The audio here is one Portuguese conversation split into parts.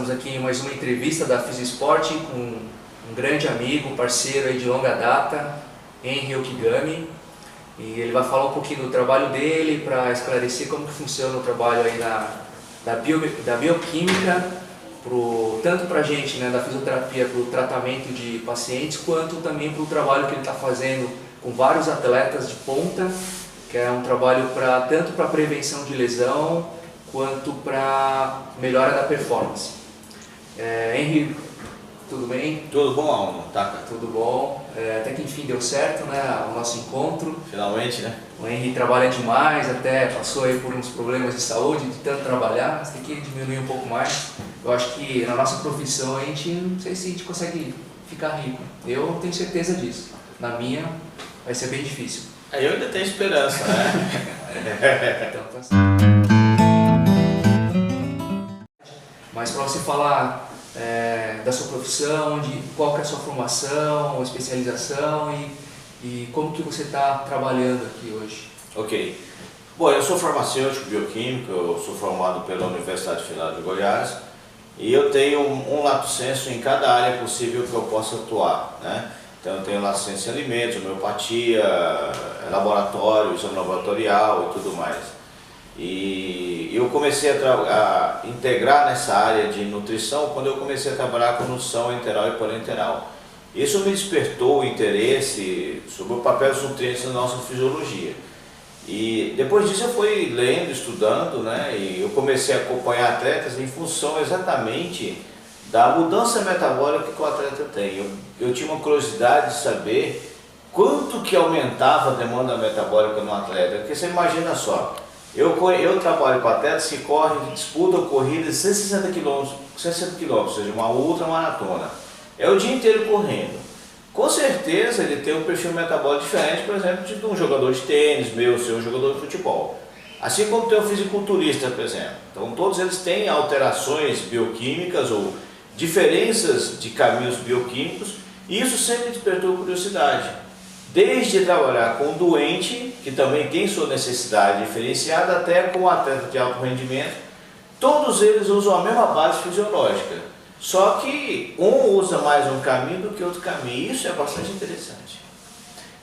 estamos aqui em mais uma entrevista da Fisiosport com um grande amigo, parceiro aí de longa data, Henry Okigami. E ele vai falar um pouquinho do trabalho dele para esclarecer como que funciona o trabalho aí da bioquímica, tanto para a gente, né, da fisioterapia, para o tratamento de pacientes, quanto também para o trabalho que ele está fazendo com vários atletas de ponta, que é um trabalho tanto para prevenção de lesão, quanto para melhora da performance. Henry, tudo bem? Tudo bom, Alno? Tá? Tudo bom. Até que enfim deu certo, né, o nosso encontro. Finalmente, né? O Henry trabalha demais, até passou aí por uns problemas de saúde, de tanto trabalhar, mas tem que diminuir um pouco mais. Eu acho que na nossa profissão a gente, não sei se a gente consegue ficar rico. Eu tenho certeza disso. Na minha vai ser bem difícil. Eu ainda tenho esperança, né? Então, tá. Mas para você falar da sua profissão, de qual que é a sua formação, especialização e como que você está trabalhando aqui hoje. Ok. Bom, eu sou farmacêutico bioquímico, eu sou formado pela Universidade Federal de Goiás e eu tenho um lato sensu em cada área possível que eu possa atuar, né? Então eu tenho lato sensu em alimentos, homeopatia, laboratório, exame laboratorial e tudo mais. E eu comecei a integrar nessa área de nutrição quando eu comecei a trabalhar com nutrição enteral e parenteral. Isso me despertou o interesse sobre o papel dos nutrientes na nossa fisiologia. E depois disso eu fui lendo, estudando, né? E eu comecei a acompanhar atletas em função exatamente da mudança metabólica que o atleta tem. Eu tinha uma curiosidade de saber quanto que aumentava a demanda metabólica no atleta, porque você imagina só, eu trabalho com atletas que disputam corridas de 160 km, ou seja, uma ultramaratona. É o dia inteiro correndo. Com certeza ele tem um perfil metabólico diferente, por exemplo, de um jogador de tênis, seu jogador de futebol. Assim como tem o fisiculturista, por exemplo. Então todos eles têm alterações bioquímicas ou diferenças de caminhos bioquímicos, e isso sempre despertou curiosidade. Desde trabalhar com o doente, que também tem sua necessidade diferenciada, até com o atleta de alto rendimento, todos eles usam a mesma base fisiológica. Só que um usa mais um caminho do que outro caminho, isso é bastante interessante.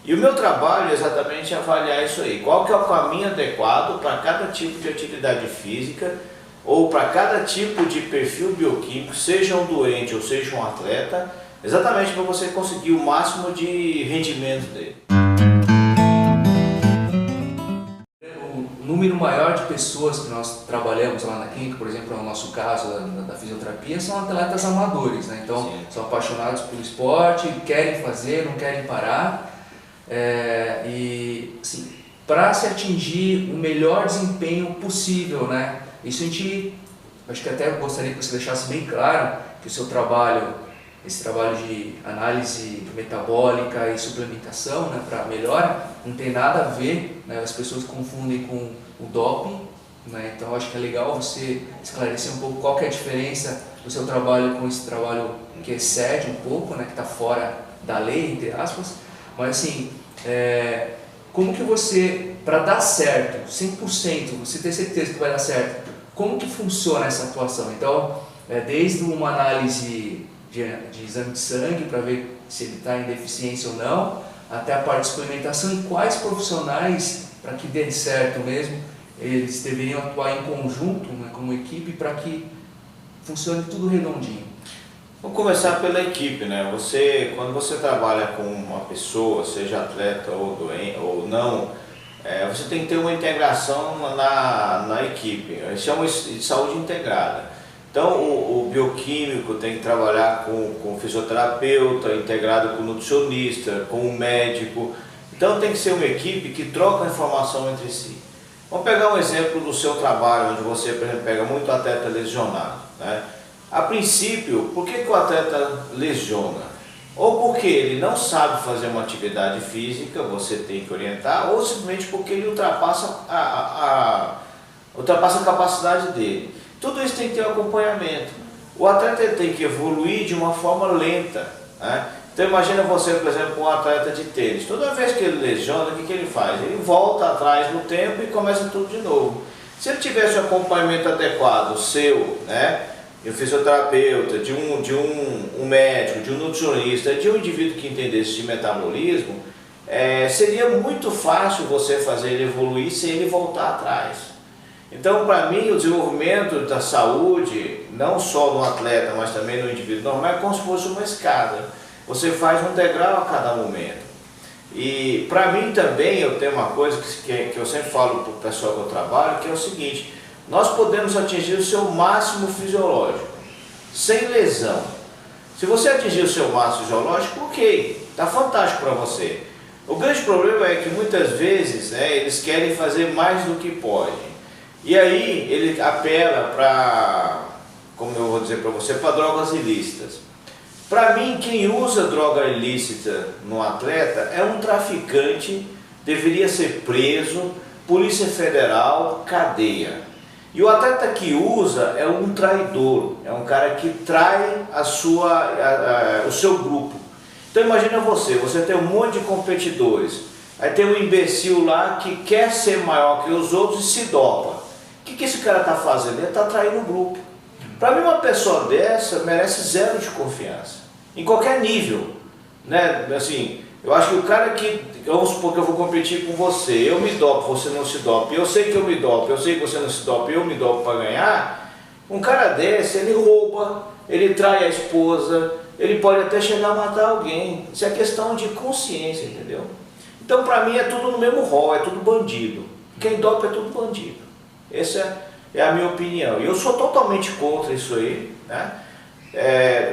E o meu trabalho é exatamente avaliar isso aí, qual que é o caminho adequado para cada tipo de atividade física, ou para cada tipo de perfil bioquímico, seja um doente ou seja um atleta, exatamente para você conseguir o máximo de rendimento dele. O número maior de pessoas que nós trabalhamos lá na clínica, por exemplo, no nosso caso da fisioterapia, são atletas amadores, né? Então, sim, são apaixonados pelo esporte, querem fazer, não querem parar. E assim, para se atingir o melhor desempenho possível, né? Isso acho que até gostaria que você deixasse bem claro que o seu trabalho, esse trabalho de análise metabólica e suplementação, né, para melhora, não tem nada a ver, né? As pessoas confundem com o doping, né? Então acho que é legal você esclarecer um pouco qual que é a diferença do seu trabalho com esse trabalho que excede um pouco, né, que está fora da lei, entre aspas, mas assim, como que você, para dar certo, 100%, você ter certeza que vai dar certo, como que funciona essa atuação? Então, desde uma análise de exame de sangue para ver se ele está em deficiência ou não, até a parte de suplementação e quais profissionais, para que dê certo mesmo, eles deveriam atuar em conjunto, né, como equipe, para que funcione tudo redondinho. Vamos começar pela equipe, né? Quando você trabalha com uma pessoa, seja atleta ou doente ou não, você tem que ter uma integração na equipe. Isso é uma saúde integrada. Então o bioquímico tem que trabalhar com o fisioterapeuta, integrado com o nutricionista, com o médico. Então tem que ser uma equipe que troca informação entre si. Vamos pegar um exemplo do seu trabalho, onde você, por exemplo, pega muito atleta lesionado, né? A princípio, por que o atleta lesiona? Ou porque ele não sabe fazer uma atividade física, você tem que orientar, ou simplesmente porque ele ultrapassa a capacidade dele. Tudo isso tem que ter um acompanhamento. O atleta tem que evoluir de uma forma lenta, né? Então imagina você, por exemplo, um atleta de tênis. Toda vez que ele lesiona, o que ele faz? Ele volta atrás no tempo e começa tudo de novo. Se ele tivesse um acompanhamento adequado seu, né, de um fisioterapeuta, de um médico, de um nutricionista, de um indivíduo que entendesse de metabolismo, seria muito fácil você fazer ele evoluir sem ele voltar atrás. Então, para mim, o desenvolvimento da saúde, não só no atleta, mas também no indivíduo normal, é como se fosse uma escada. Você faz um degrau a cada momento. E para mim também, eu tenho uma coisa que eu sempre falo para o pessoal que eu trabalho, que é o seguinte: nós podemos atingir o seu máximo fisiológico, sem lesão. Se você atingir o seu máximo fisiológico, ok, está fantástico para você. O grande problema é que muitas vezes, né, eles querem fazer mais do que podem. E aí ele apela para, como eu vou dizer para você, para drogas ilícitas. Para mim, quem usa droga ilícita no atleta é um traficante, deveria ser preso, Polícia Federal, cadeia. E o atleta que usa é um traidor, é um cara que trai o seu grupo. Então imagina você tem um monte de competidores, aí tem um imbecil lá que quer ser maior que os outros e se dopa. O que esse cara está fazendo? Ele está traindo o grupo. Para mim, uma pessoa dessa merece zero de confiança, em qualquer nível, né? Assim, eu acho que o cara que, vamos supor que eu vou competir com você, eu me dopo, você não se dopa, eu sei que eu me dopo, eu sei que você não se dopa, eu me dopo para ganhar. Um cara desse, ele rouba, ele trai a esposa, ele pode até chegar a matar alguém. Isso é questão de consciência, entendeu? Então, para mim, é tudo no mesmo rol, é tudo bandido. Quem dopa é tudo bandido. Essa é a minha opinião. E eu sou totalmente contra isso aí, né?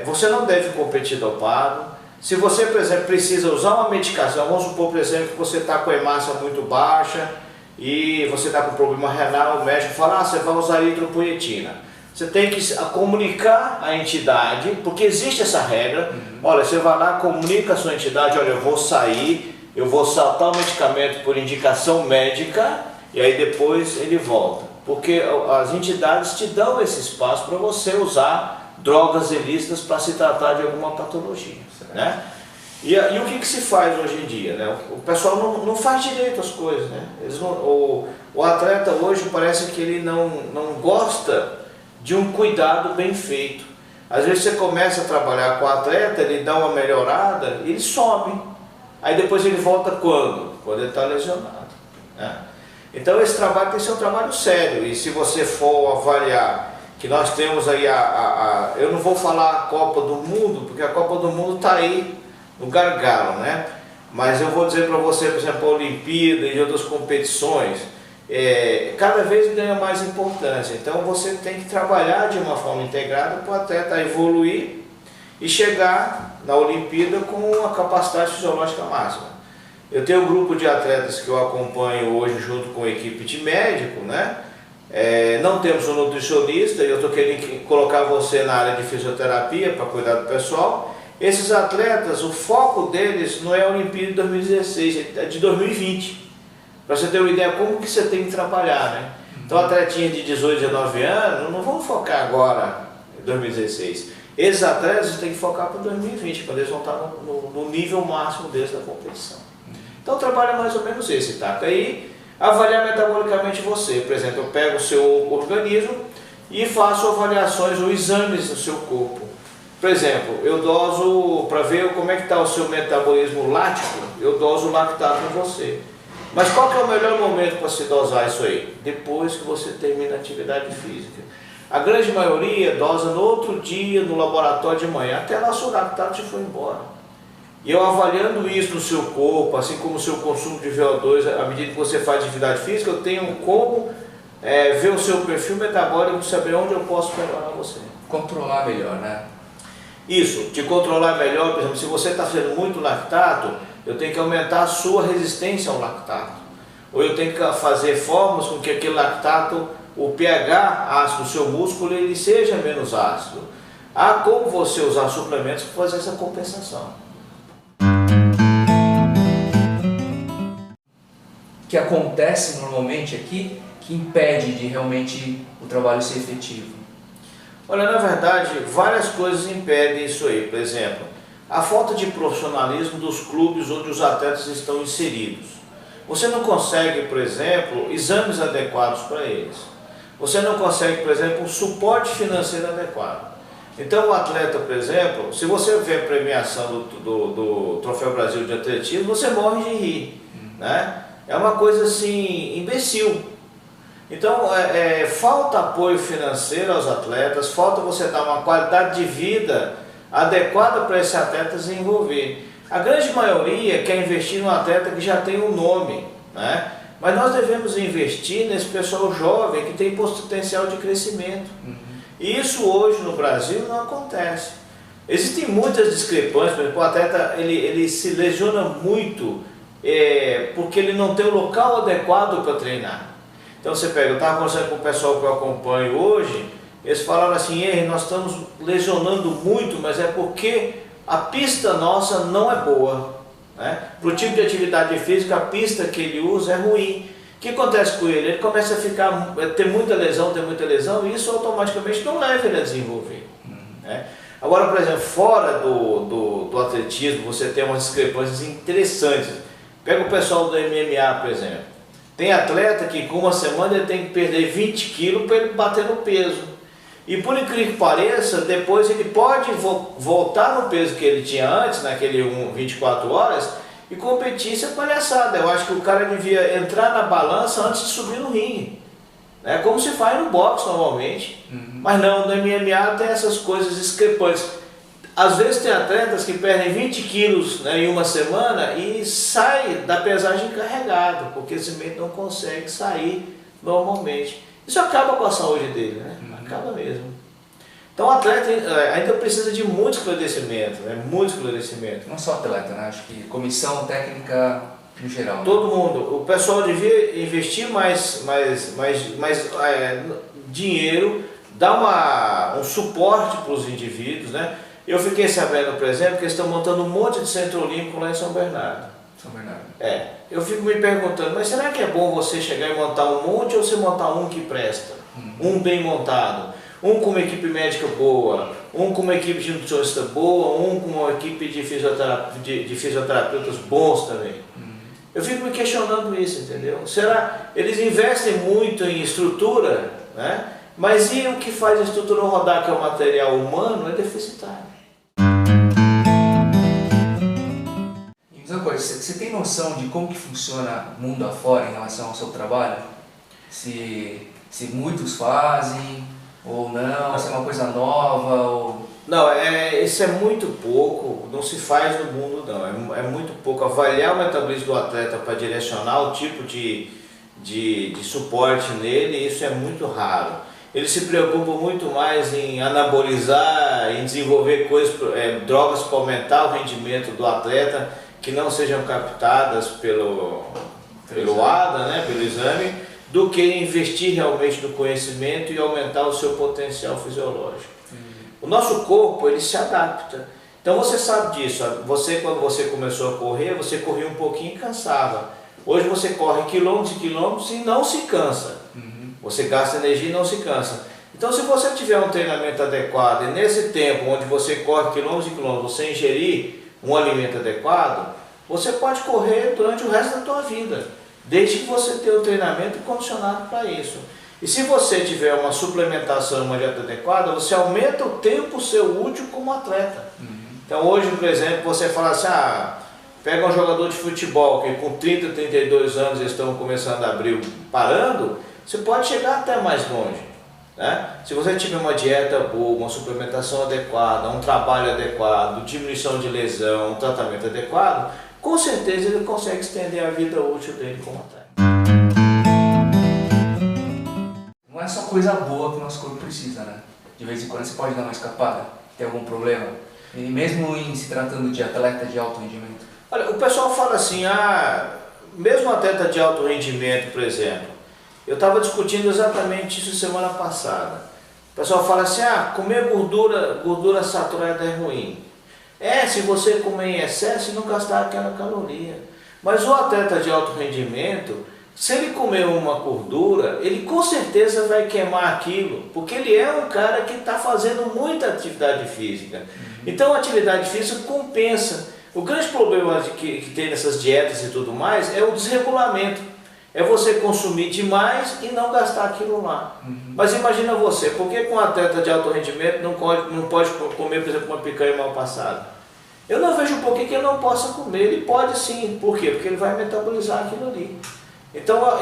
Você não deve competir dopado. Se você, por exemplo, precisa usar uma medicação, vamos supor, por exemplo, que você está com a hemácia muito baixa e você está com problema renal, o médico fala, você vai usar eritropoetina. Você tem que comunicar à entidade, porque existe essa regra. Olha, você vai lá, comunica à sua entidade, olha, eu vou sair, eu vou saltar o medicamento por indicação médica e aí depois ele volta. Porque as entidades te dão esse espaço para você usar drogas ilícitas para se tratar de alguma patologia, né? E o que se faz hoje em dia, né? O pessoal não faz direito as coisas, né? O atleta hoje parece que ele não gosta de um cuidado bem feito. Às vezes você começa a trabalhar com o atleta, ele dá uma melhorada, ele some. Aí depois ele volta quando? Quando ele está lesionado, né? Então esse trabalho tem que ser um trabalho sério. E se você for avaliar que nós temos aí eu não vou falar a Copa do Mundo, porque a Copa do Mundo está aí no gargalo, né? Mas eu vou dizer para você, por exemplo, a Olimpíada e outras competições, cada vez ganha mais importância. Então você tem que trabalhar de uma forma integrada para o atleta evoluir e chegar na Olimpíada com a capacidade fisiológica máxima. Eu tenho um grupo de atletas que eu acompanho hoje junto com a equipe de médico, né? Não temos um nutricionista e eu estou querendo colocar você na área de fisioterapia para cuidar do pessoal. Esses atletas, o foco deles não é a Olimpíada de 2016, é de 2020. Para você ter uma ideia como que você tem que trabalhar, né? Então, atletinha de 18, 19 anos, não vão focar agora em 2016. Esses atletas têm que focar para 2020, quando eles vão estar no nível máximo deles da competição. Então, o trabalho é mais ou menos esse, tá? Aí, avaliar metabolicamente você. Por exemplo, eu pego o seu organismo e faço avaliações ou exames do seu corpo. Por exemplo, eu doso, para ver como é que está o seu metabolismo lático, eu doso lactato em você. Mas qual que é o melhor momento para se dosar isso aí? Depois que você termina a atividade física. A grande maioria dosa no outro dia, no laboratório de manhã, até lá o seu lactato já foi embora. E eu avaliando isso no seu corpo, assim como o seu consumo de VO2, à medida que você faz atividade física, eu tenho como ver o seu perfil metabólico, saber onde eu posso melhorar você. Controlar melhor, né? Isso, te controlar melhor, por exemplo, se você está fazendo muito lactato, eu tenho que aumentar a sua resistência ao lactato. Ou eu tenho que fazer formas com que aquele lactato, o pH ácido do seu músculo, ele seja menos ácido. Há como você usar suplementos para fazer essa compensação. O que acontece normalmente aqui que impede de realmente o trabalho ser efetivo? Olha, na verdade, várias coisas impedem isso aí. Por exemplo, a falta de profissionalismo dos clubes onde os atletas estão inseridos. Você não consegue, por exemplo, exames adequados para eles. você não consegue, por exemplo, um suporte financeiro adequado. Então o atleta, por exemplo, se você vê a premiação do Troféu Brasil de Atletismo, você morre de rir, né? É uma coisa assim, imbecil. Então falta apoio financeiro aos atletas, falta você dar uma qualidade de vida adequada para esse atleta desenvolver. A grande maioria quer investir num atleta que já tem um nome, né? Mas nós devemos investir nesse pessoal jovem que tem potencial de crescimento. E isso hoje no Brasil não acontece. Existem muitas discrepâncias, por exemplo, o atleta ele se lesiona muito porque ele não tem o local adequado para treinar. Então você pega, eu estava conversando com o pessoal que eu acompanho hoje, eles falaram assim, nós estamos lesionando muito, mas é porque a pista nossa não é boa. Né? Para o tipo de atividade física, a pista que ele usa é ruim. O que acontece com ele? Ele começa a ter muita lesão, e isso automaticamente não leva ele a desenvolver. Né? Agora, por exemplo, fora do atletismo, você tem umas discrepâncias interessantes. Pega o pessoal do MMA, por exemplo. Tem atleta que com uma semana ele tem que perder 20 quilos para ele bater no peso. E por incrível que pareça, depois ele pode voltar no peso que ele tinha antes, naquele 24 horas, e competir. Isso é palhaçada. Eu acho que o cara devia entrar na balança antes de subir no ringue. É como se faz no boxe normalmente. Mas não, no MMA tem essas coisas discrepantes. Às vezes tem atletas que perdem 20 quilos, né, em uma semana e sai da pesagem carregado, porque simplesmente não consegue sair normalmente. Isso acaba com a saúde dele, né? Acaba mesmo. Então o atleta ainda precisa de muito esclarecimento, né? Muito esclarecimento. Não só atleta, né? Acho que comissão técnica no geral. Todo mundo. O pessoal devia investir mais dinheiro, dar um suporte para os indivíduos, né? Eu fiquei sabendo, por exemplo, que eles estão montando um monte de centro olímpico lá em São Bernardo. São Bernardo. Eu fico me perguntando, mas será que é bom você chegar e montar um monte ou você montar um que presta? Um bem montado, um com uma equipe médica boa, um com uma equipe de nutricionista boa, um com uma equipe de fisioterapeutas bons também. Eu fico me questionando isso, entendeu? Será eles investem muito em estrutura, né? Mas e o que faz a estrutura rodar, que é o material humano, é deficitário. E outra coisa, você tem noção de como que funciona o mundo afora em relação ao seu trabalho? Se muitos fazem ou não, se é uma coisa nova ou... Não, isso é muito pouco, não se faz no mundo não, é muito pouco. Avaliar o metabolismo do atleta para direcionar o tipo de suporte nele, isso é muito raro. Eles se preocupam muito mais em anabolizar, em desenvolver drogas para aumentar o rendimento do atleta, que não sejam captadas pelo ADA, né, pelo exame, do que investir realmente no conhecimento e aumentar o seu potencial fisiológico. O nosso corpo, ele se adapta. Então você sabe disso. Quando você começou a correr, você corria um pouquinho e cansava. Hoje você corre quilômetros e quilômetros e não se cansa. Você gasta energia e não se cansa. Então se você tiver um treinamento adequado e nesse tempo onde você corre quilômetros e quilômetros, você ingerir um alimento adequado, você pode correr durante o resto da tua vida, desde que você tenha um treinamento condicionado para isso. E se você tiver uma suplementação, uma dieta adequada, você aumenta o tempo seu útil como atleta. Então hoje, por exemplo, você fala assim, pega um jogador de futebol que com 30, 32 anos eles estão começando a abrir, parando, você pode chegar até mais longe. Né? Se você tiver uma dieta boa, uma suplementação adequada, um trabalho adequado, diminuição de lesão, um tratamento adequado, com certeza ele consegue estender a vida útil dele como atleta. Não é só coisa boa que o nosso corpo precisa, né? De vez em quando você pode dar uma escapada, tem algum problema. E mesmo em se tratando de atleta de alto rendimento. Olha, o pessoal fala assim, mesmo atleta de alto rendimento, por exemplo, eu estava discutindo exatamente isso semana passada. O pessoal fala assim, comer gordura saturada é ruim. Se você comer em excesso e não gastar aquela caloria. Mas o atleta de alto rendimento, se ele comer uma gordura, ele com certeza vai queimar aquilo, porque ele é um cara que está fazendo muita atividade física. Então a atividade física compensa. O grande problema que tem nessas dietas e tudo mais é o desregulamento. é você consumir demais e não gastar aquilo lá. Mas imagina você, por que um atleta de alto rendimento não pode comer, por exemplo, uma picanha mal passada? Eu não vejo por que ele não possa comer. Ele pode sim. Por quê? Porque ele vai metabolizar aquilo ali. Então,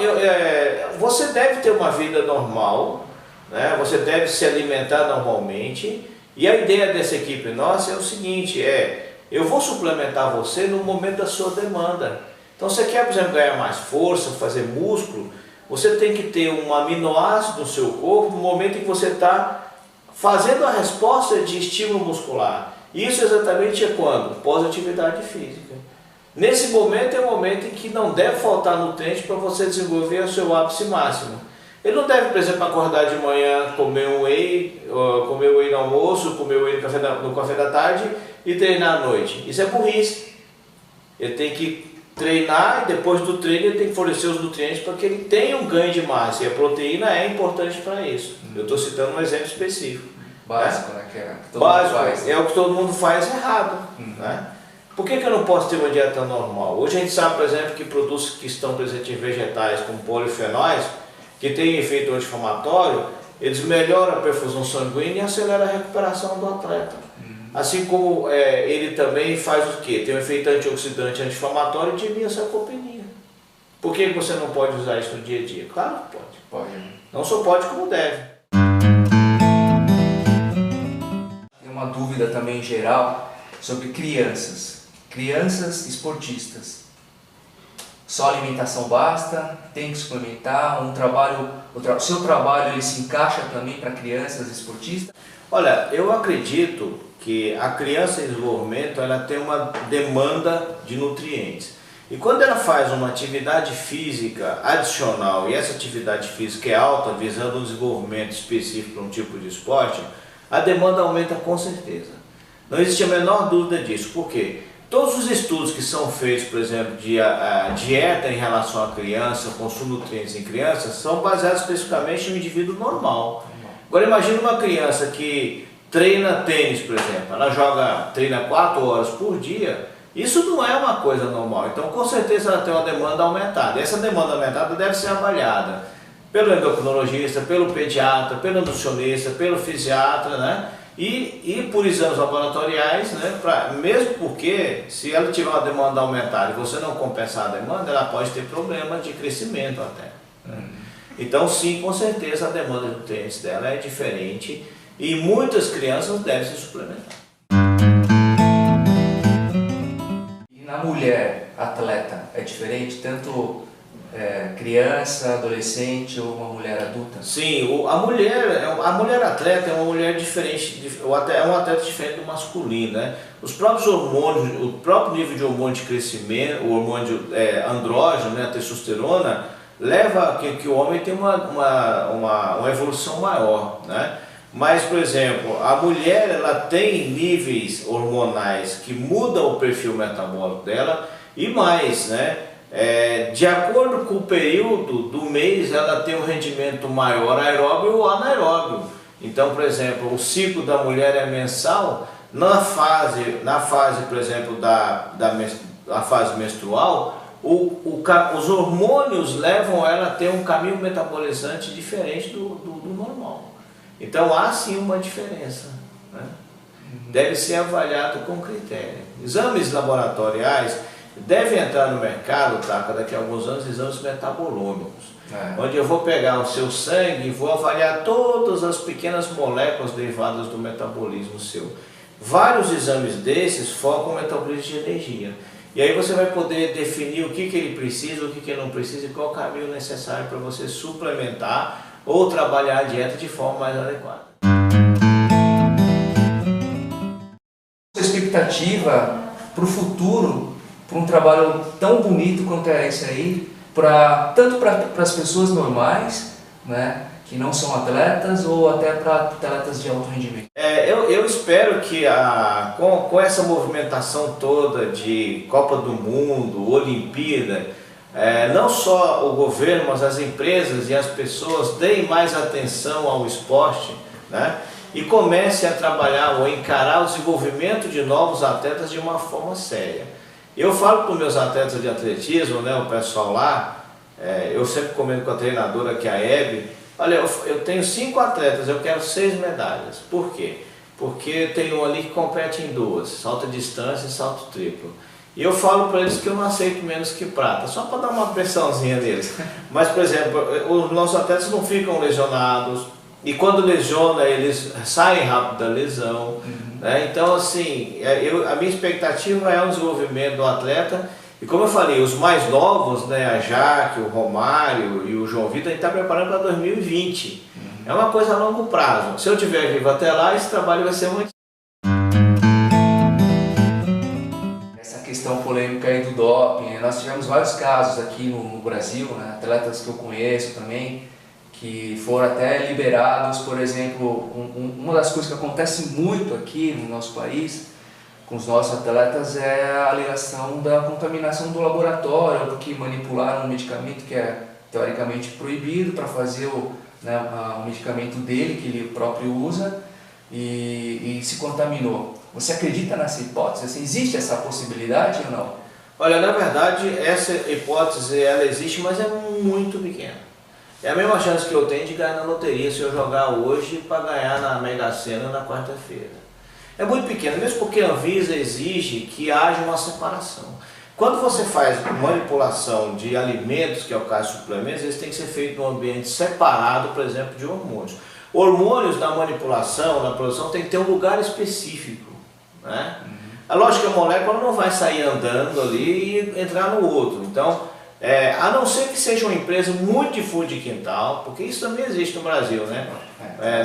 você deve ter uma vida normal, né? Você deve se alimentar normalmente. E a ideia dessa equipe nossa é o seguinte, eu vou suplementar você no momento da sua demanda. Então, você quer, por exemplo, ganhar mais força, fazer músculo, você tem que ter um aminoácido no seu corpo no momento em que você está fazendo a resposta de estímulo muscular. Isso exatamente é quando? Pós-atividade física. Nesse momento é o momento em que não deve faltar nutriente para você desenvolver o seu ápice máximo. Ele não deve, por exemplo, acordar de manhã, comer whey no almoço, comer whey no café da tarde e treinar à noite. Isso é burrice. Ele tem que treinar e depois do treino ele tem que fornecer os nutrientes para que ele tenha um ganho de massa. E a proteína é importante para isso. Eu estou citando um exemplo específico. Básico, né? Que todo Básico, mundo faz. é o que todo mundo faz errado. Né? Por que eu não posso ter uma dieta normal? Hoje a gente sabe, por exemplo, que produtos que estão presentes em vegetais, como polifenóis, que têm efeito anti-inflamatório, eles melhoram a perfusão sanguínea e aceleram a recuperação do atleta. Assim como ele também faz o quê? Tem um efeito antioxidante, anti-inflamatório e diminui a sarcopenia. Por que você não pode usar isso no dia a dia? Claro que pode. Pode. Não só pode, como deve. Tem uma dúvida também em geral sobre crianças. Crianças esportistas. Só alimentação basta? Tem que suplementar? O seu trabalho ele se encaixa também para crianças esportistas? Olha, eu acredito que a criança em desenvolvimento ela tem uma demanda de nutrientes. E quando ela faz uma atividade física adicional, e essa atividade física é alta, visando um desenvolvimento específico para um tipo de esporte, a demanda aumenta com certeza. Não existe a menor dúvida disso. Por quê? Todos os estudos que são feitos, por exemplo, de dieta em relação à criança, consumo de nutrientes em crianças, são baseados especificamente no indivíduo normal. Agora imagine uma criança que treina tênis, por exemplo, ela treina 4 horas por dia, isso não é uma coisa normal. Então com certeza ela tem uma demanda aumentada. E essa demanda aumentada deve ser avaliada pelo endocrinologista, pelo pediatra, pelo nutricionista, pelo fisiatra, né? E por exames laboratoriais, né, mesmo porque se ela tiver uma demanda aumentada e você não compensar a demanda, ela pode ter problema de crescimento até. Né? Então sim, com certeza a demanda de nutrientes dela é diferente e muitas crianças devem se suplementar. E na mulher atleta é diferente? Tanto criança, adolescente ou uma mulher adulta? Sim, a mulher atleta é uma mulher diferente, é um atleta diferente do masculino, né? Os próprios hormônios, o próprio nível de hormônio de crescimento, o hormônio andrógeno, né, a testosterona, leva a que o homem tenha uma evolução maior, né? Mas, por exemplo, a mulher ela tem níveis hormonais que mudam o perfil metabólico dela e mais, né? De acordo com o período do mês, ela tem um rendimento maior aeróbio ou anaeróbio. Então, por exemplo, o ciclo da mulher é mensal. Na fase, por exemplo, da fase menstrual, os hormônios levam ela a ter um caminho metabolizante diferente do normal. Então, há sim uma diferença, né? Deve ser avaliado com critério. Exames laboratoriais devem entrar no mercado, tá? Daqui a alguns anos, exames metabolômicos, onde eu vou pegar o seu sangue e vou avaliar todas as pequenas moléculas derivadas do metabolismo seu. Vários exames desses focam no metabolismo de energia. E aí você vai poder definir o que ele precisa, o que ele não precisa e qual o caminho necessário para você suplementar ou trabalhar a dieta de forma mais adequada. A expectativa para o futuro, para um trabalho tão bonito quanto é esse aí, tanto para as pessoas normais, né, que não são atletas, ou até para atletas de alto rendimento? Eu espero que com essa movimentação toda de Copa do Mundo, Olimpíada, não só o governo, mas as empresas e as pessoas deem mais atenção ao esporte, né, e comecem a trabalhar ou encarar o desenvolvimento de novos atletas de uma forma séria. Eu falo para os meus atletas de atletismo, né, o pessoal lá, Eu sempre comento com a treinadora, que é a Hebe, olha, eu tenho 5 atletas, eu quero 6 medalhas. Por quê? Porque tem um ali que compete em 2, salto à distância e salto triplo. E eu falo para eles que eu não aceito menos que prata, só para dar uma pressãozinha neles. Mas, por exemplo, os nossos atletas não ficam lesionados, e quando lesiona, eles saem rápido da lesão. Né? Então, assim, a minha expectativa é o desenvolvimento do atleta. E como eu falei, os mais novos, né, a Jaque, o Romário e o João Vitor, a gente está preparando para 2020. É uma coisa a longo prazo. Se eu estiver vivo até lá, esse trabalho vai ser muito... Essa questão polêmica aí do doping, nós tivemos vários casos aqui no Brasil, né, atletas que eu conheço também, que foram até liberados. Por exemplo, uma das coisas que acontece muito aqui no nosso país, com os nossos atletas, é a alegação da contaminação do laboratório, porque manipularam um medicamento que é teoricamente proibido para fazer o medicamento dele, que ele próprio usa, e se contaminou. Você acredita nessa hipótese? Assim, existe essa possibilidade ou não? Olha, na verdade, essa hipótese ela existe, mas é muito pequena. É a mesma chance que eu tenho de ganhar na loteria se eu jogar hoje para ganhar na Mega Sena na quarta-feira. É muito pequeno, mesmo porque a Anvisa exige que haja uma separação. Quando você faz manipulação de alimentos, que é o caso de suplementos, eles têm que ser feitos num ambiente separado, por exemplo, de hormônios. Hormônios na manipulação, na produção, tem que ter um lugar específico. Né? É lógico que a molécula não vai sair andando ali e entrar no outro. Então, a não ser que seja uma empresa muito de fundo de quintal, porque isso também existe no Brasil, né?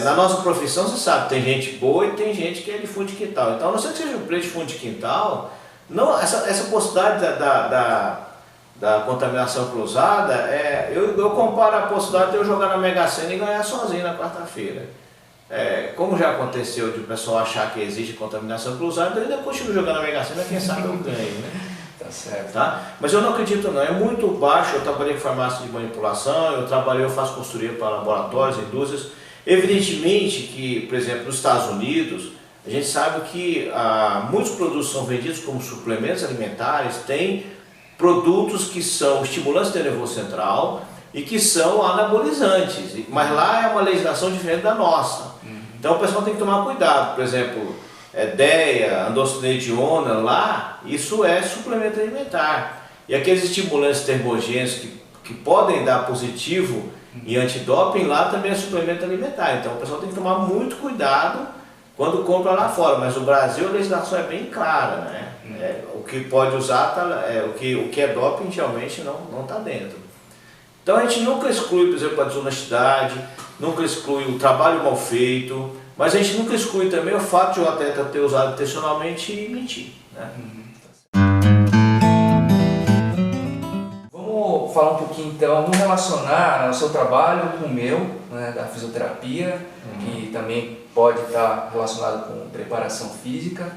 Na nossa profissão, você sabe, tem gente boa e tem gente que é de fundo de quintal. Então, a não ser que seja uma empresa de fundo de quintal, não, essa possibilidade da contaminação cruzada, eu comparo a possibilidade de eu jogar na Mega Sena e ganhar sozinho na quarta-feira. Como já aconteceu de o pessoal achar que existe contaminação cruzada, então eu ainda continuo jogando na Mega Sena, quem sabe eu ganho, né? Tá certo. Tá? Mas eu não acredito não, é muito baixo. Eu trabalhei em farmácia de manipulação, eu faço consultoria para laboratórios, indústrias. Evidentemente que, por exemplo, nos Estados Unidos, a gente sabe que muitos produtos são vendidos como suplementos alimentares, tem produtos que são estimulantes do nervoso central e que são anabolizantes, mas lá é uma legislação diferente da nossa. Então o pessoal tem que tomar cuidado. Por exemplo, DEA, androstenediona, lá, isso é suplemento alimentar. E aqueles estimulantes termogênicos que podem dar positivo em antidoping, lá também é suplemento alimentar. Então o pessoal tem que tomar muito cuidado quando compra lá fora. Mas no Brasil a legislação é bem clara, né? O que pode usar, o que é doping realmente não está dentro. Então a gente nunca exclui, por exemplo, a desonestidade, nunca exclui o trabalho mal feito, mas a gente nunca exclui também o fato de o atleta ter usado intencionalmente e mentir. Né? Vamos falar um pouquinho então, vamos relacionar o seu trabalho com o meu, né, da fisioterapia, que também pode estar relacionado com preparação física,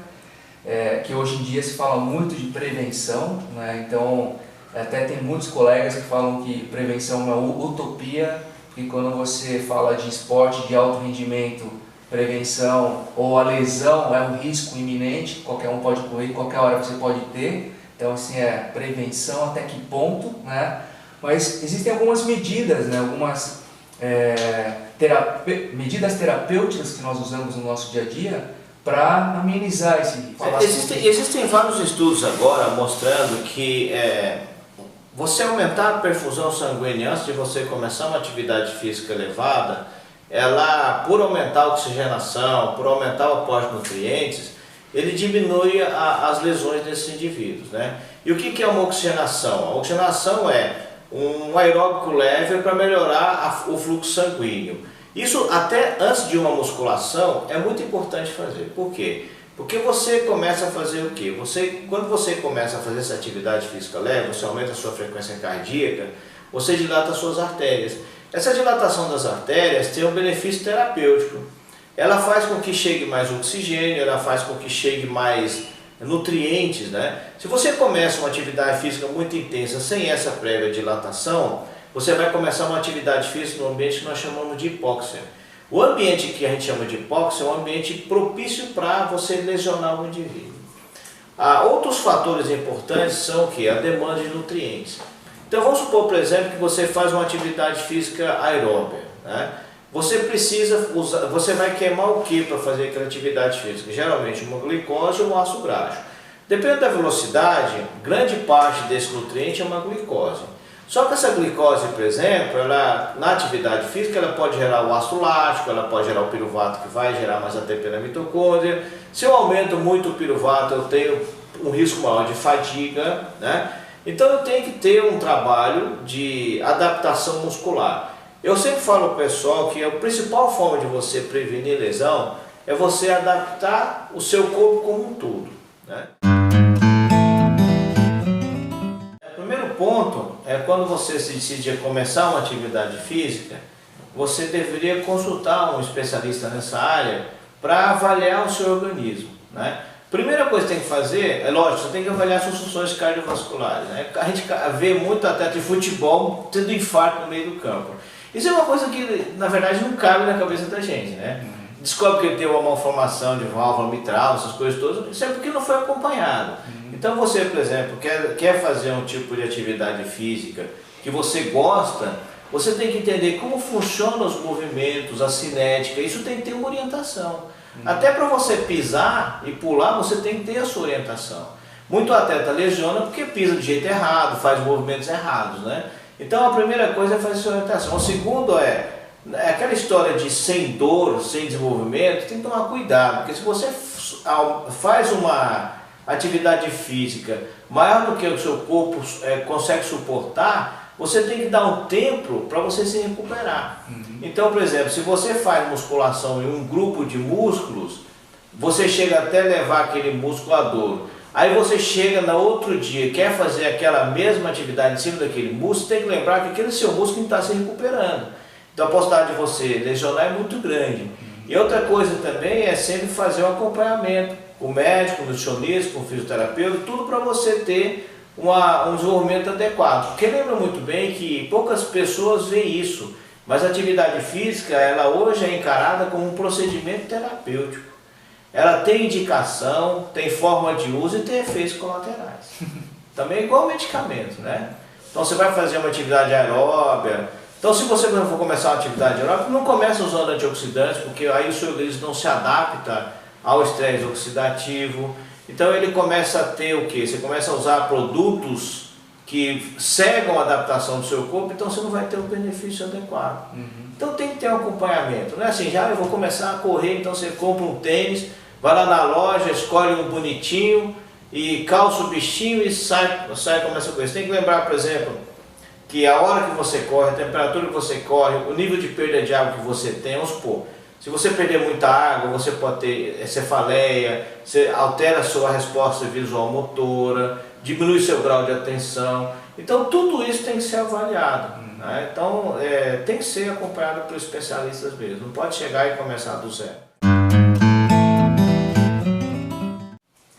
que hoje em dia se fala muito de prevenção, né, então até tem muitos colegas que falam que prevenção é uma utopia, porque quando você fala de esporte de alto rendimento, prevenção ou a lesão é um risco iminente, qualquer um pode correr, qualquer hora você pode ter. Então assim, prevenção até que ponto, né? Mas existem algumas medidas, né? Algumas medidas terapêuticas que nós usamos no nosso dia a dia para amenizar esse risco. Existem vários estudos agora mostrando que você aumentar a perfusão sanguínea antes de você começar uma atividade física elevada, ela, por aumentar a oxigenação, por aumentar o aporte de nutrientes, ele diminui as lesões desses indivíduos. Né? E o que é uma oxigenação? A oxigenação é um aeróbico leve para melhorar o fluxo sanguíneo. Isso até antes de uma musculação é muito importante fazer. Por quê? Porque você começa a fazer o quê? Quando você começa a fazer essa atividade física leve, você aumenta a sua frequência cardíaca, você dilata as suas artérias. Essa dilatação das artérias tem um benefício terapêutico. Ela faz com que chegue mais oxigênio, ela faz com que chegue mais nutrientes. Né? Se você começa uma atividade física muito intensa sem essa prévia dilatação, você vai começar uma atividade física no ambiente que nós chamamos de hipóxia. O ambiente que a gente chama de hipóxia é um ambiente propício para você lesionar o indivíduo. Outros fatores importantes são o quê? A demanda de nutrientes. Então vamos supor, por exemplo, que você faz uma atividade física aeróbica, né? Você precisa usar, você vai queimar o que para fazer aquela atividade física? Geralmente uma glicose ou um ácido graxo. Dependendo da velocidade, grande parte desse nutriente é uma glicose. Só que essa glicose, por exemplo, ela, na atividade física, ela pode gerar o ácido lático, ela pode gerar o piruvato, que vai gerar mais ATP na mitocôndria. Se eu aumento muito o piruvato, eu tenho um risco maior de fadiga, né? Então eu tenho que ter um trabalho de adaptação muscular. Eu sempre falo ao pessoal que a principal forma de você prevenir lesão é você adaptar o seu corpo como um todo, né? O primeiro ponto é quando você se decide começar uma atividade física, você deveria consultar um especialista nessa área para avaliar o seu organismo, né? Primeira coisa que tem que fazer, é lógico, você tem que avaliar suas funções cardiovasculares, né? A gente vê muito atleta de futebol tendo infarto no meio do campo. Isso é uma coisa que, na verdade, não cabe na cabeça da gente, né? Descobre que ele tem uma malformação de válvula mitral, essas coisas todas, isso é porque não foi acompanhado. Então você, por exemplo, quer fazer um tipo de atividade física que você gosta, você tem que entender como funcionam os movimentos, a cinética, isso tem que ter uma orientação. Até para você pisar e pular, você tem que ter a sua orientação. Muito atleta lesiona porque pisa de jeito errado, faz movimentos errados, né? Então a primeira coisa é fazer sua orientação. O segundo é aquela história de sem dor, sem desenvolvimento, tem que tomar cuidado, porque se você faz uma atividade física maior do que o seu corpo consegue suportar, você tem que dar um tempo para você se recuperar. Então, por exemplo, se você faz musculação em um grupo de músculos, você chega até levar aquele músculo à dor. Aí você chega no outro dia e quer fazer aquela mesma atividade em cima daquele músculo, tem que lembrar que aquele seu músculo está se recuperando. Então a possibilidade de você lesionar é muito grande. E outra coisa também é sempre fazer um acompanhamento com o médico, com o nutricionista, com o fisioterapeuta, tudo para você ter um desenvolvimento adequado. Porque lembra muito bem que poucas pessoas veem isso, mas a atividade física, ela hoje é encarada como um procedimento terapêutico. Ela tem indicação, tem forma de uso e tem efeitos colaterais. Também é igual medicamento, né? Então você vai fazer uma atividade aeróbica. Então se você for começar uma atividade aeróbica, não começa usando antioxidantes, porque aí o seu organismo não se adapta ao estresse oxidativo. Então ele começa a ter o quê? Você começa a usar produtos que cegam a adaptação do seu corpo, então você não vai ter o benefício adequado. Então tem que ter um acompanhamento. Não é assim, já eu vou começar a correr, então você compra um tênis, vai lá na loja, escolhe um bonitinho e calça o bichinho e sai e começa a correr. Você tem que lembrar, por exemplo, que a hora que você corre, a temperatura que você corre, o nível de perda de água que você tem, vamos supor, se você perder muita água, você pode ter cefaleia, você altera a sua resposta visual motora, diminui seu grau de atenção. Então tudo isso tem que ser avaliado, né? Então tem que ser acompanhado por especialistas mesmo, não pode chegar e começar do zero.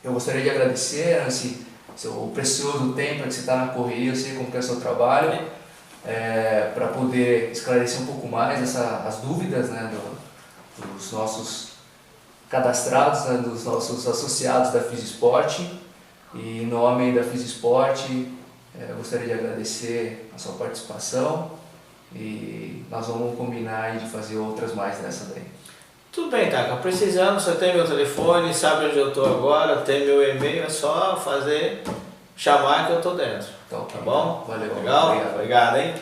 Eu gostaria de agradecer o precioso tempo que você está na correria, eu sei como que é o seu trabalho, para poder esclarecer um pouco mais as dúvidas, né, dos nossos cadastrados, né, dos nossos associados da Fisisport. E em nome da Fisisport, eu gostaria de agradecer a sua participação e nós vamos combinar aí de fazer outras mais dessa daí. Tudo bem, Taka, precisando, você tem meu telefone, sabe onde eu estou agora, tem meu e-mail, é só chamar que eu estou dentro. Então, tá bom? Valeu. Legal? Obrigado. Obrigado, hein?